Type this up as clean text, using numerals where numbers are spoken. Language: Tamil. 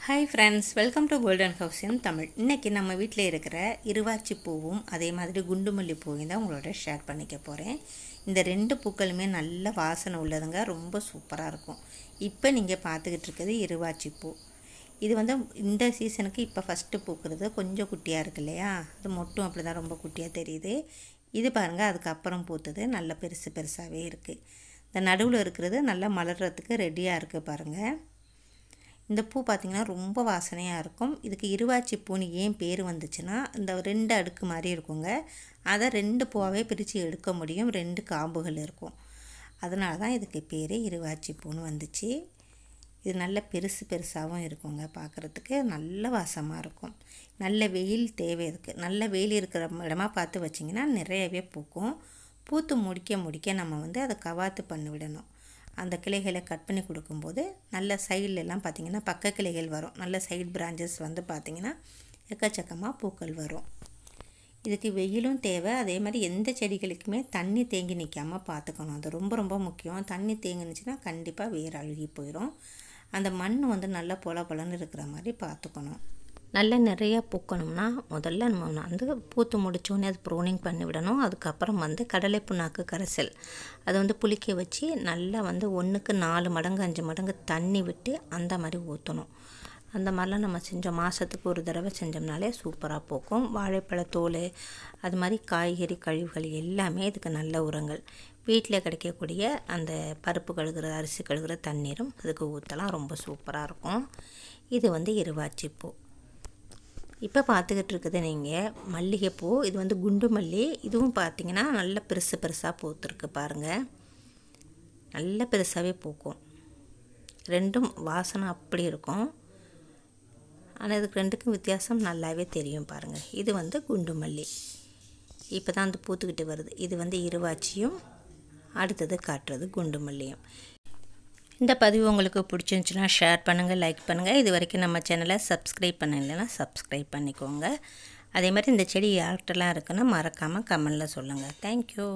Hi friends, welcome to golden house in Tamil. இன்றைக்கி நம்ம வீட்டில் இருக்கிற இருவாச்சி பூவும் அதே மாதிரி குண்டுமல்லி பூவையும் தான் உங்களோட ஷேர் பண்ணிக்க போகிறேன். இந்த ரெண்டு பூக்களுமே நல்ல வாசனை உள்ளதுங்க, ரொம்ப சூப்பராக இருக்கும். இப்போ நீங்கள் பார்த்துக்கிட்டு இருக்கிறது இருவாச்சி பூ. இது வந்து இந்த சீசனுக்கு இப்போ ஃபஸ்ட்டு பூக்கிறது. கொஞ்சம் குட்டியாக இருக்குது இல்லையா, அது மொட்டும் அப்படி தான் ரொம்ப குட்டியாக தெரியுது. இது பாருங்கள், அதுக்கப்புறம் பூத்தது நல்ல பெருசு பெருசாகவே இருக்குது. இந்த நடுவில் இருக்கிறது நல்லா மலர்கிறதுக்கு ரெடியாக இருக்குது பாருங்கள். இந்த பூ பார்த்திங்கன்னா ரொம்ப வாசனையாக இருக்கும். இதுக்கு இருவாச்சி பூன்னு ஏன் பேர் வந்துச்சுன்னா, இந்த ரெண்டு அடுக்கு மாதிரி இருக்குங்க, அதை ரெண்டு பூவாகவே பிரித்து எடுக்க முடியும், ரெண்டு காம்புகள் இருக்கும். அதனால தான் இதுக்கு பேர் இருவாச்சி பூன்னு வந்துச்சு. இது நல்ல பெருசு பெருசாகவும் இருக்குங்க, பார்க்குறதுக்கு நல்ல வாசமாக இருக்கும். நல்ல வெயில் தேவை இருக்குது. நல்ல வெயில் இருக்கிற இடமா பார்த்து வச்சிங்கன்னா நிறையவே பூக்கும். பூத்து முடிக்க நம்ம வந்து அதை கவாத்து பண்ணி விடணும். அந்த கிளைகளை கட் பண்ணி கொடுக்கும்போது நல்ல சைட்லெலாம் பார்த்திங்கன்னா பக்க கிளைகள் வரும். நல்ல சைடு பிரான்ச்சஸ் வந்து பார்த்திங்கன்னா எக்கச்சக்கமாக பூக்கள் வரும். இதுக்கு வெயிலும் தேவை. அதே மாதிரி எந்த செடிகளுக்குமே தண்ணி தேங்கி நிற்காமல் பார்த்துக்கணும். அது ரொம்ப ரொம்ப முக்கியம். தண்ணி தேங்கினுச்சுன்னா கண்டிப்பாக வேர் அழுகி போயிடும். அந்த மண் வந்து நல்லா பொலன்னு இருக்கிற மாதிரி பார்த்துக்கணும். நல்லா நிறையா பூக்கணும்னா முதல்ல நம்ம வந்து பூத்து முடித்தோடனே அது ப்ரூனிங் பண்ணி விடணும். அதுக்கப்புறம் வந்து கடலை புண்ணாக்கு கரைசல் அதை வந்து புளிக்க வச்சு நல்லா வந்து 1க்கு 4 மடங்கு 5 மடங்கு தண்ணி விட்டு அந்த மாதிரி ஊற்றணும். அந்த மாதிரிலாம் நம்ம செஞ்சோம், மாதத்துக்கு ஒரு தடவை செஞ்சோம்னாலே சூப்பராக பூக்கும். வாழைப்பழத்தோல் அது மாதிரி காய்கறி கழிவுகள் எல்லாமே இதுக்கு நல்ல உரங்கள். வீட்டில் கிடைக்கக்கூடிய அந்த பருப்பு கழுகுற அரிசி கழுகுற தண்ணீரும் அதுக்கு ஊற்றலாம், ரொம்ப சூப்பராக இருக்கும். இது வந்து இருவாச்சி பூ. இப்போ பார்த்துக்கிட்டு இருக்குது நீங்கள் மல்லிகைப்பூ. இது வந்து குண்டு மல்லி. இதுவும் பார்த்திங்கன்னா நல்ல பெருசு பெருசாக பூத்துருக்கு பாருங்கள், நல்ல பெருசாகவே பூக்கும். ரெண்டும் வாசனை அப்படி இருக்கும். ஆனால் இதுக்கு ரெண்டுக்கும் வித்தியாசம் நல்லாவே தெரியும் பாருங்கள். இது வந்து குண்டு மல்லி, இப்போ தான் வந்து பூத்துக்கிட்டு வருது. இது வந்து இருவாச்சியும், அடுத்தது காட்டுறது குண்டு மல்லியும். இந்த பதிவு உங்களுக்கு பிடிச்சிருந்துச்சுன்னா ஷேர் பண்ணுங்கள், லைக் பண்ணுங்கள். இது வரைக்கும் நம்ம சேனலை சப்ஸ்கிரைப் பண்ணலைன்னா சப்ஸ்கிரைப் பண்ணிக்கோங்க. அதே மாதிரி இந்த செடி யார்கிட்டலாம் இருக்குன்னு மறக்காமல் கமெண்டில் சொல்லுங்கள். தேங்க்யூ.